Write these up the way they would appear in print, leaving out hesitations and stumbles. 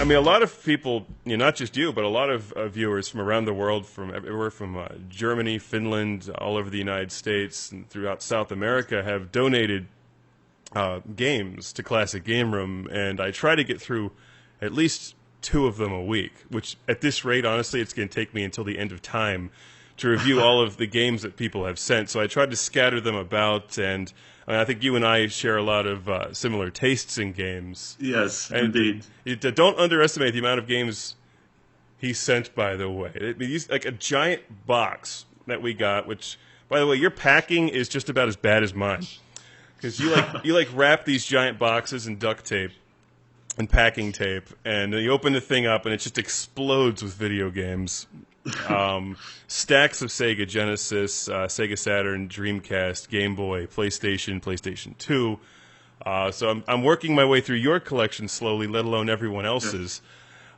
mean, a lot of people, not just you, but a lot of viewers from around the world, from everywhere from Germany, Finland, all over the United States, and throughout South America, have donated games to Classic Game Room, and I try to get through at least 2 of them a week, which at this rate, honestly, it's going to take me until the end of time to review all of the games that people have sent. So I tried to scatter them about, and I think you and I share a lot of similar tastes in games. Yes, and indeed. Don't underestimate the amount of games he sent, by the way. I mean, he's like a giant box that we got, which, by the way, your packing is just about as bad as mine. Because you wrap these giant boxes in duct tape and packing tape, and you open the thing up, and it just explodes with video games. Stacks of Sega Genesis, Sega Saturn, Dreamcast, Game Boy, PlayStation 2. So I'm working my way through your collection slowly, let alone everyone else's.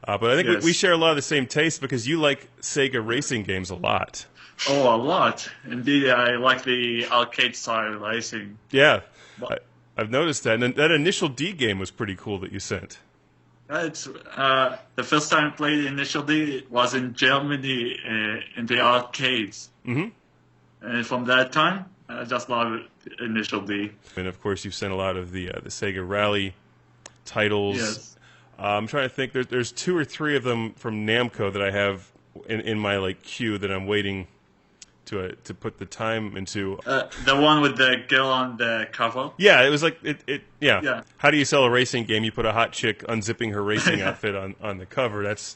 But I think we share a lot of the same tastes because you like Sega racing games a lot. Oh, a lot. Indeed, I like the arcade-style racing. Yeah, I've noticed that. And that Initial D game was pretty cool that you sent. It's the first time I played Initial D was in Germany in the arcades. Mm-hmm. And from that time, I just love Initial D. And of course, you've sent a lot of the Sega Rally titles. Yes. I'm trying to think. There's 2 or 3 of them from Namco that I have in my queue that I'm waiting to put the time into. The one with the girl on the cover. Yeah, it was like it. Yeah. How do you sell a racing game? You put a hot chick unzipping her racing outfit on the cover. That's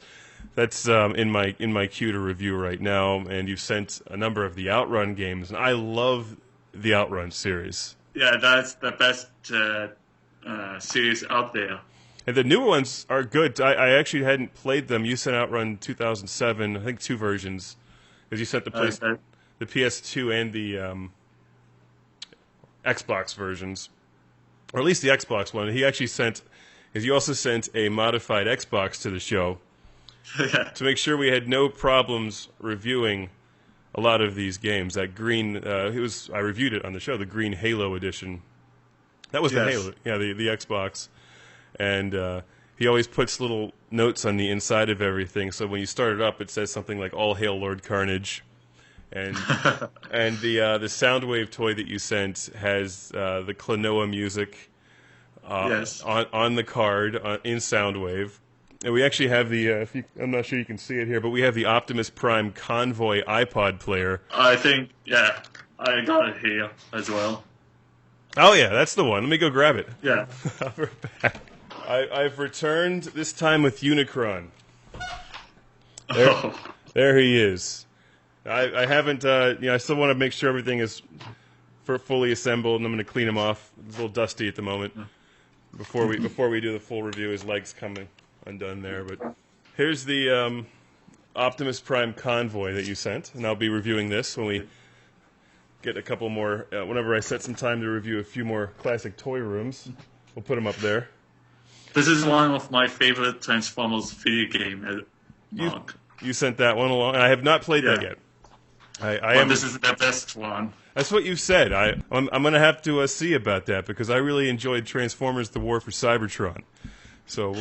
in my queue to review right now. And you've sent a number of the Outrun games, and I love the Outrun series. Yeah, that's the best series out there. And the newer ones are good. I actually hadn't played them. You sent Outrun 2007, I think 2 versions, because you sent the PS2 and the Xbox versions, or at least the Xbox one. He actually sent, because you also sent a modified Xbox to the show to make sure we had no problems reviewing a lot of these games. That green, I reviewed it on the show, the green Halo edition. That was the Halo, the Xbox. And he always puts little notes on the inside of everything, so when you start it up, it says something like "All Hail Lord Carnage." And and the Soundwave toy that you sent has the Klonoa music on the card in Soundwave. And we actually have the, I'm not sure you can see it here, but we have the Optimus Prime Convoy iPod player. I think, I got it here as well. Oh, yeah, that's the one. Let me go grab it. Yeah. We're back. I've returned, this time with Unicron. There he is. I haven't, I still want to make sure everything is fully assembled, and I'm going to clean him off. It's a little dusty at the moment. Before we do the full review, his legs coming undone there. But here's the Optimus Prime Convoy that you sent, and I'll be reviewing this when we get a couple more. Whenever I set some time to review a few more classic toy rooms, we'll put them up there. This is one of my favorite Transformers video game. You sent that one along. I have not played that yet. This is the best one. That's what you've said. I'm going to have to see about that because I really enjoyed Transformers: The War for Cybertron. So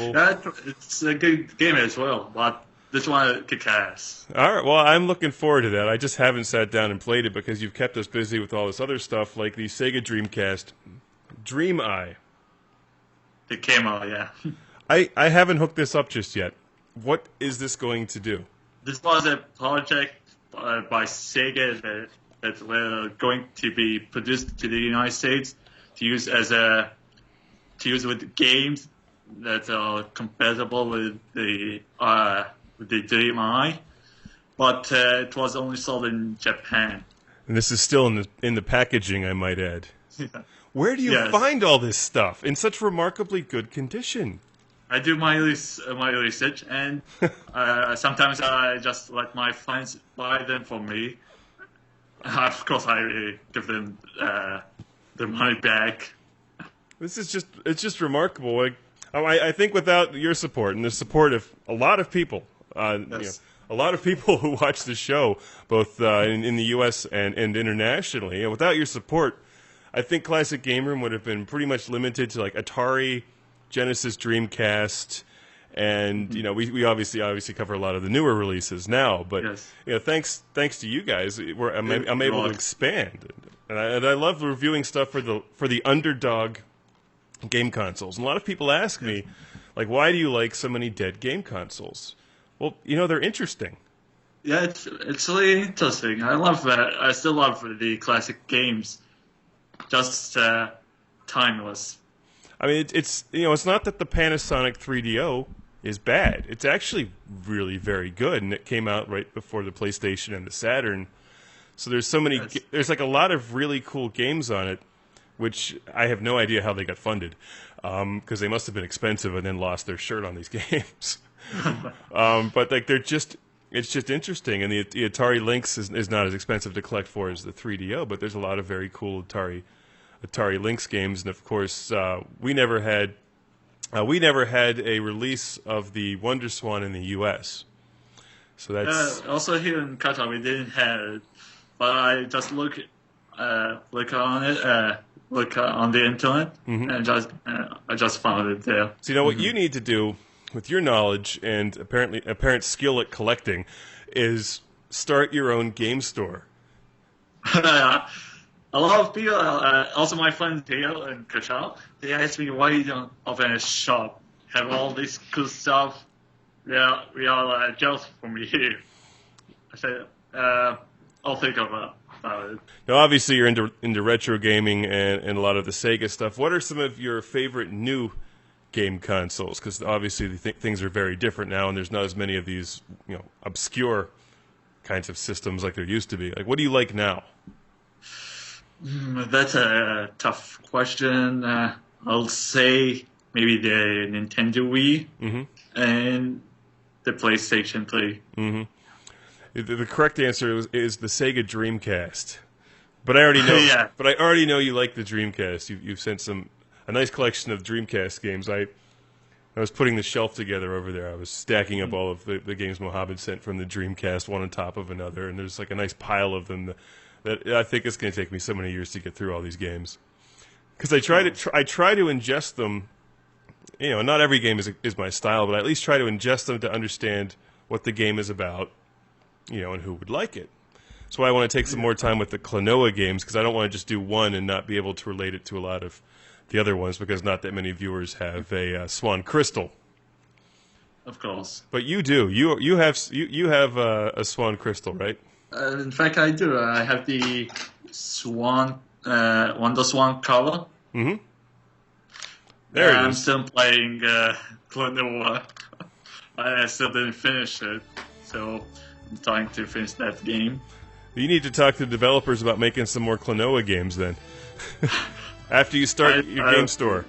it's a good game as well, but this one kick ass. All right. Well, I'm looking forward to that. I just haven't sat down and played it because you've kept us busy with all this other stuff, like the Sega Dreamcast Dream Eye. It came out, yeah. I haven't hooked this up just yet. What is this going to do? This was a project by Sega that were going to be produced to the United States to use with games that are compatible with the Dream Eye, but it was only sold in Japan. And this is still in the packaging, I might add. Yeah. Where do you find all this stuff in such remarkably good condition? I do my research, and sometimes I just let my friends buy them for me. Of course, I give them their money back. It's just remarkable. Like, I think without your support and the support of a lot of people, a lot of people who watch the show, both in the U.S. and internationally, and without your support, I think Classic Game Room would have been pretty much limited to like Atari, Genesis, Dreamcast, And we obviously cover a lot of the newer releases now, but thanks to you guys, I'm able to expand, and I love reviewing stuff for the underdog game consoles. And a lot of people ask me, like, why do you like so many dead game consoles? Well, they're interesting. Yeah, it's really interesting. I love that. I still love the classic games, just timeless. I mean, it's not that the Panasonic 3DO is bad. It's actually really very good, and it came out right before the PlayStation and the Saturn. So there's there's like a lot of really cool games on it, which I have no idea how they got funded, because they must have been expensive and then lost their shirt on these games. But like it's just interesting, and the Atari Lynx is not as expensive to collect for as the 3DO, but there's a lot of very cool Atari Lynx games, and of course we never had a release of the Wonderswan in the U.S. So that's also here in Qatar we didn't have it, but I just look on it. Look on the internet, and I just found it there. So what you need to do, with your knowledge and apparent skill at collecting, is start your own game store. A lot of people, also my friends here in Qatar, they ask me why you don't open a shop, have all this cool stuff. Yeah, we are jealous from you. I said, I'll think about it. Now, obviously, you're into retro gaming and a lot of the Sega stuff. What are some of your favorite new game consoles? Because obviously things are very different now, and there's not as many of these obscure kinds of systems like there used to be. Like, what do you like now? That's a tough question. I'll say maybe the Nintendo Wii and the PlayStation 3. The correct answer is the Sega Dreamcast. But I already know. Yeah. But I already know you like the Dreamcast. You've sent a nice collection of Dreamcast games. I was putting the shelf together over there. I was stacking up all of the games Mohammed sent from the Dreamcast, one on top of another, and there's like a nice pile of them that I think it's going to take me so many years to get through all these games. Because I try to ingest them. Not every game is my style, but I at least try to ingest them to understand what the game is about, and who would like it. That's why I want to take some more time with the Klonoa games, because I don't want to just do one and not be able to relate it to a lot of the other ones, because not that many viewers have a Swan Crystal. Of course. But you do. You have a Swan Crystal, right? In fact, I do. I have the Wonder Swan color. There it is. I'm still playing Klonoa. I still didn't finish it, so I'm trying to finish that game. You need to talk to developers about making some more Klonoa games then. After you start your game store.